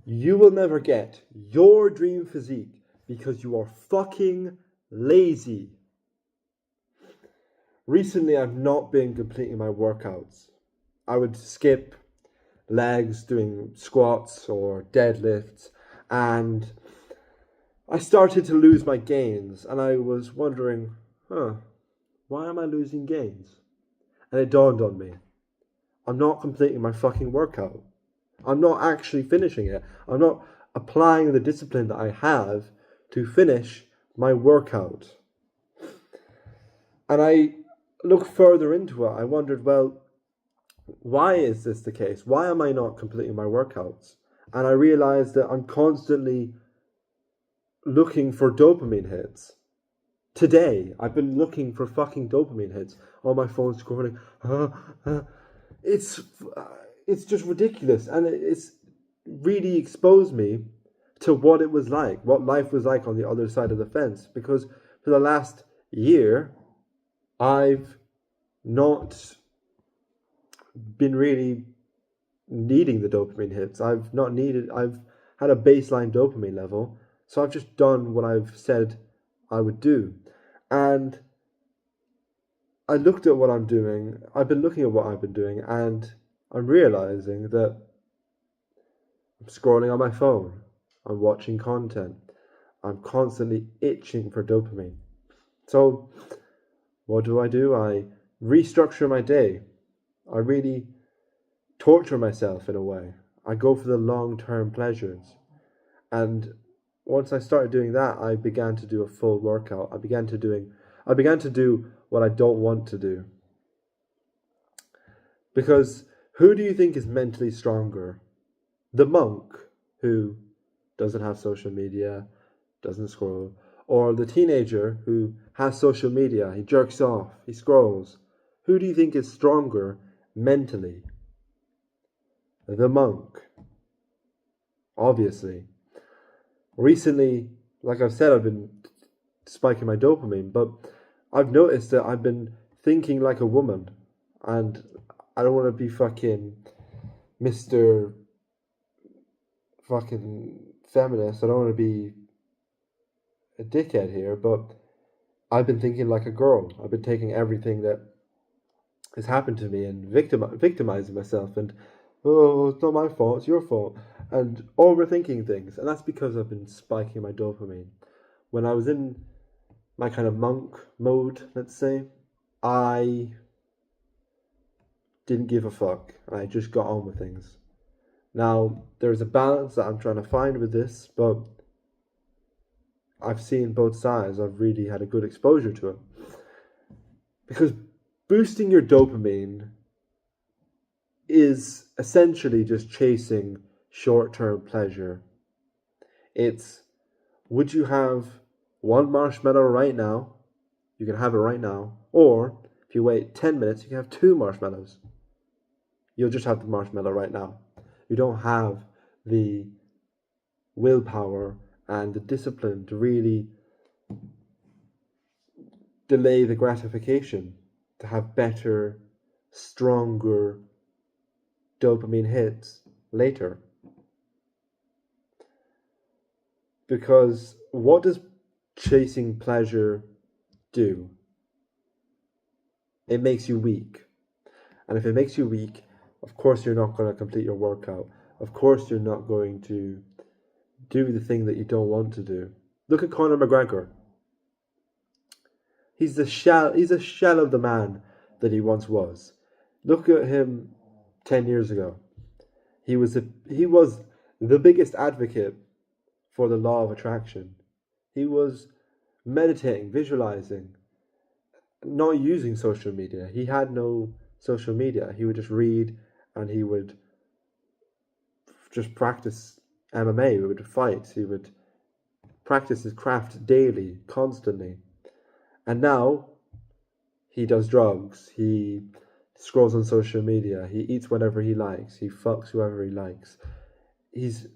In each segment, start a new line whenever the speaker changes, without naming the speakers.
You will never get your dream physique because you are fucking lazy. Recently, I've not been completing my workouts. I would skip legs doing squats or deadlifts, and I started to lose my gains, and I was wondering, why am I losing gains? And it dawned on me, I'm not completing my fucking workout. I'm not actually finishing it. I'm not applying the discipline that I have to finish my workout. And I looked further into it. I wondered, well, why is this the case? Why am I not completing my workouts? And I realized that I'm constantly looking for dopamine hits. Today, I've been looking for fucking dopamine hits on my phone, scrolling. It's it's just ridiculous, and it's really exposed me to what it was like, what life was like on the other side of the fence. Because for the last year, I've not been really needing the dopamine hits. I've had a baseline dopamine level, so I've just done what I've said I would do. And I looked at what I'm doing, I've been looking at what I've been doing, and I'm realizing that I'm scrolling on my phone, I'm watching content, I'm constantly itching for dopamine. So, what do? I restructure my day. I really torture myself in a way. I go for the long term pleasures. And once I started doing that, I began to do a full workout. I began to do what I don't want to do. Because who do you think is mentally stronger? The monk who doesn't have social media, doesn't scroll, or the teenager who has social media, he jerks off, he scrolls. Who do you think is stronger mentally? The monk, obviously. Recently, like I've said, I've been spiking my dopamine, but I've noticed that I've been thinking like a woman, and I don't want to be fucking Mr. fucking feminist. I don't want to be a dickhead here, but I've been thinking like a girl. I've been taking everything that has happened to me and victimizing myself, and oh, it's not my fault, it's your fault, and overthinking things. And that's because I've been spiking my dopamine. When I was in my kind of monk mode, let's say, I didn't give a fuck. I just got on with things. Now, there's a balance that I'm trying to find with this, but I've seen both sides. I've really had a good exposure to it. Because boosting your dopamine is essentially just chasing short term pleasure. It's, would you have one marshmallow right now? You can have it right now. Or if you wait 10 minutes, you can have two marshmallows. You'll just have the marshmallow right now. You don't have the willpower and the discipline to really delay the gratification, to have better, stronger dopamine hits later. Because what does chasing pleasure do? It makes you weak. And if it makes you weak, of course you're not going to complete your workout. Of course you're not going to do the thing that you don't want to do. Look at Conor McGregor. He's a shell of the man that he once was. Look at him 10 years ago. He was the biggest advocate for the law of attraction. He was meditating, visualizing, not using social media. He had no social media. He would just read, and he would just practice MMA. He would fight. He would practice his craft daily, constantly. And now he does drugs. He scrolls on social media. He eats whatever he likes. He fucks whoever he likes. He's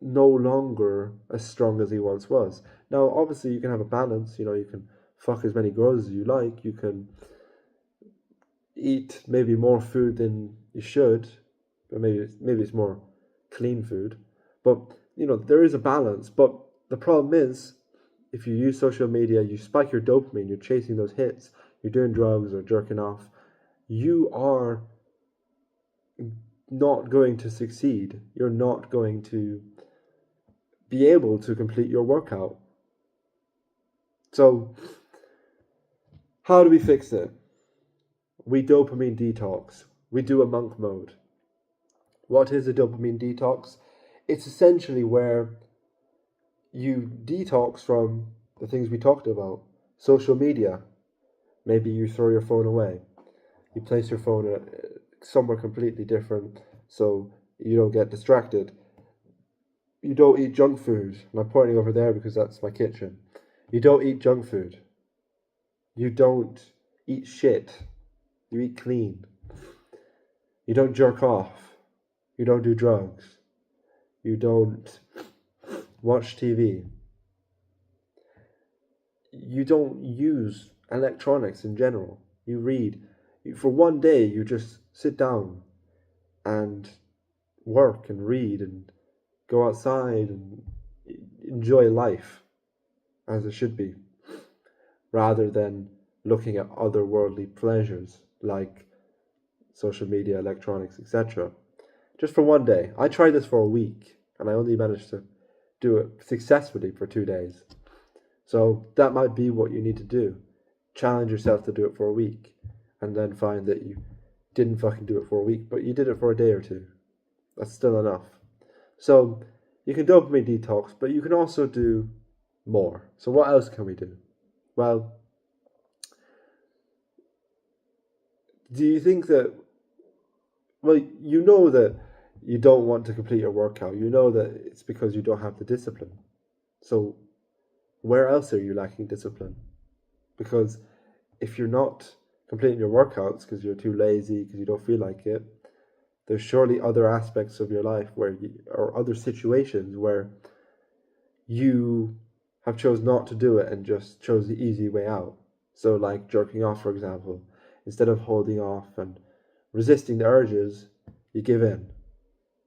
no longer as strong as he once was. Now, obviously, you can have a balance. You can fuck as many girls as you like. You can eat maybe more food than you should, but maybe it's more clean food. But, there is a balance. But the problem is, if you use social media, you spike your dopamine, you're chasing those hits, you're doing drugs or jerking off, you are not going to succeed. You're not going to be able to complete your workout. So, how do we fix it? We dopamine detox. We do a monk mode. What is a dopamine detox? It's essentially where you detox from the things we talked about. Social media. Maybe you throw your phone away. You place your phone somewhere completely different so you don't get distracted. You don't eat junk food. And I'm pointing over there because that's my kitchen. You don't eat junk food. You don't eat shit. You eat clean. You don't jerk off. You don't do drugs. You don't watch TV. You don't use electronics in general. You read. For one day, you just sit down and work and read and go outside and enjoy life as it should be, rather than looking at otherworldly pleasures like social media, electronics, etc. Just for one day. I tried this for a week and I only managed to do it successfully for 2 days. So that might be what you need to do. Challenge yourself to do it for a week and then find that you didn't fucking do it for a week, but you did it for a day or two. That's still enough. So you can dopamine detox, but you can also do more. So what else can we do? Well, do you think that, you know that you don't want to complete your workout. You know that it's because you don't have the discipline. So where else are you lacking discipline? Because if you're not completing your workouts because you're too lazy, because you don't feel like it, there's surely other aspects of your life or other situations where you have chose not to do it and just chose the easy way out. So like jerking off, for example, instead of holding off and resisting the urges, you give in.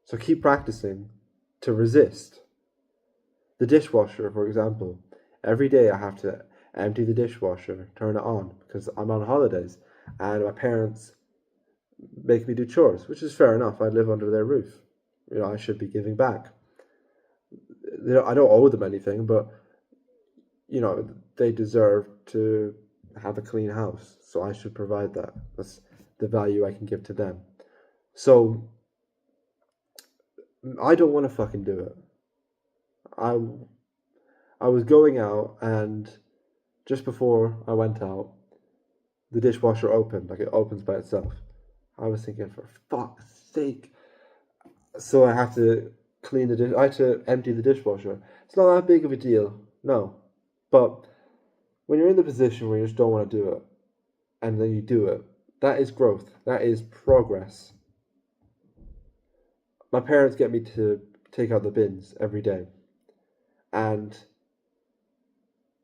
So keep practicing to resist. The dishwasher, for example, every day I have to empty the dishwasher, turn it on, because I'm on holidays and my parents make me do chores, which is fair enough. I live under their roof. I should be giving back. I don't owe them anything, but they deserve to have a clean house, so I should provide that. That's the value I can give to them. So I don't want to fucking do it. I was going out, and just before I went out, the dishwasher opened, like it opens by itself. I was thinking, for fuck's sake. So I have to I had to empty the dishwasher. It's not that big of a deal, no. But when you're in the position where you just don't want to do it, and then you do it, that is growth. That is progress. My parents get me to take out the bins every day. And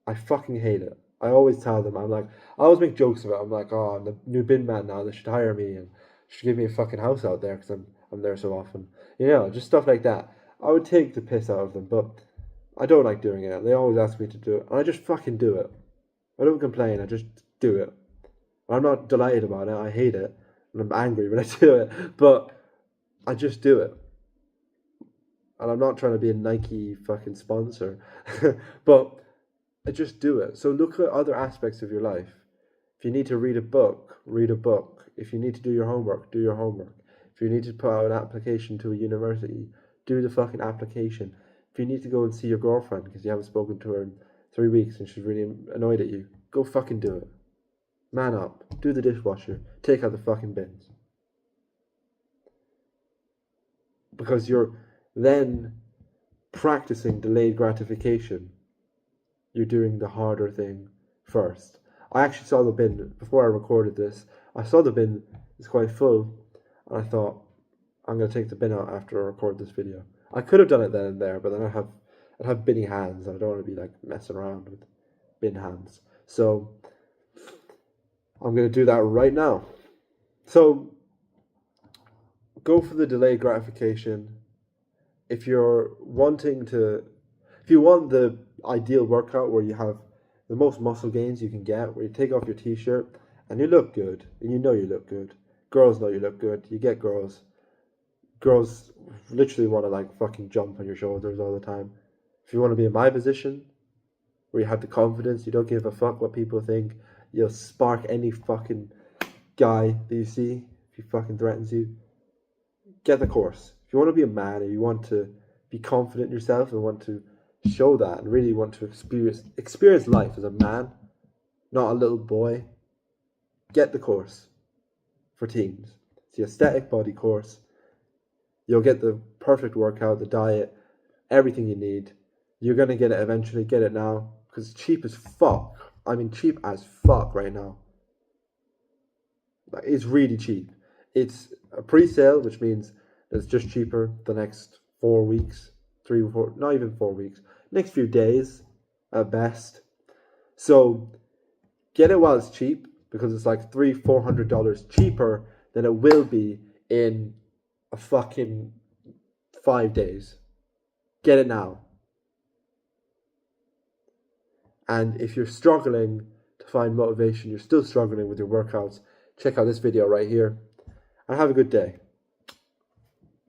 I fucking hate it. I always tell them, I always make jokes about it. I'm like, oh, I'm the new bin man now. They should hire me and should give me a fucking house out there because I'm there so often. Just stuff like that. I would take the piss out of them, but I don't like doing it. They always ask me to do it, and I just fucking do it. I don't complain. I just do it. I'm not delighted about it. I hate it, and I'm angry when I do it, but I just do it. And I'm not trying to be a Nike fucking sponsor, but I just do it. So look at other aspects of your life. If you need to read a book, read a book. If you need to do your homework, do your homework. If you need to put out an application to a university, do the fucking application. If you need to go and see your girlfriend because you haven't spoken to her in 3 weeks and she's really annoyed at you, go fucking do it. Man up. Do the dishwasher. Take out the fucking bins. Because you're then practicing delayed gratification. You're doing the harder thing first. I actually saw the bin before I recorded this. I saw the bin is quite full, and I thought, I'm going to take the bin out after I record this video. I could have done it then and there, but then I'd have binny hands, and I don't want to be messing around with bin hands. So I'm going to do that right now. So go for the delayed gratification. if you're wanting to, if you want the ideal workout where you have the most muscle gains you can get, where you take off your t-shirt and you look good, and you know you look good. Girls know you look good. You get girls. Girls literally want to like fucking jump on your shoulders all the time. If you want to be in my position, where you have the confidence, you don't give a fuck what people think, you'll spark any fucking guy that you see if he fucking threatens you. Get the course. If you want to be a man and you want to be confident in yourself and want to show that and really want to experience life as a man, not a little boy, get the course for teens. It's the aesthetic body course. You'll get the perfect workout, the diet, everything you need. You're going to get it eventually. Get it now because it's cheap as fuck. I mean, cheap as fuck right now. Like, it's really cheap. It's a pre-sale, which means that it's just cheaper the next 4 weeks, 3 or 4, not even 4 weeks, next few days at best. So get it while it's cheap, because it's like $300-400 cheaper than it will be in a fucking 5 days. Get it now. And if you're struggling to find motivation, you're still struggling with your workouts, check out this video right here, and have a good day.